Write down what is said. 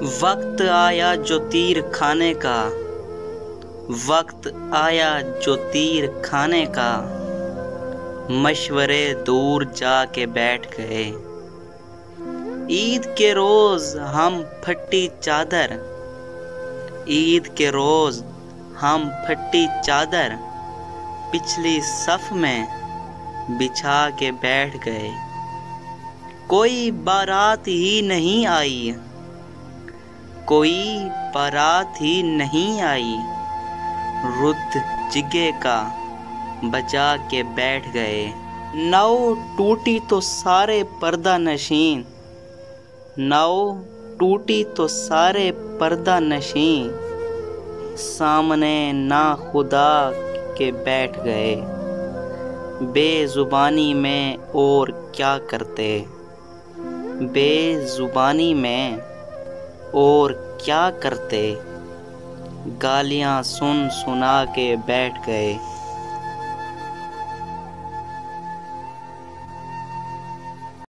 वक्त आया जो तीर खाने का, वक्त आया जो तीर खाने का, मशवरे दूर जाके बैठ गए। ईद के रोज हम फटी चादर, ईद के रोज हम फटी चादर पिछली सफ में बिछा के बैठ गए। कोई बारात ही नहीं आई, कोई बारात ही नहीं आई, रुद्र जिगे का बजा के बैठ गए। नाव टूटी तो सारे पर्दा नशीं, नाव टूटी तो सारे पर्दा नशीं, सामने ना खुदा के बैठ गए। बेजुबानी में और क्या करते, बेजुबानी में और क्या करते, गालियाँ सुन सुना के बैठ गए।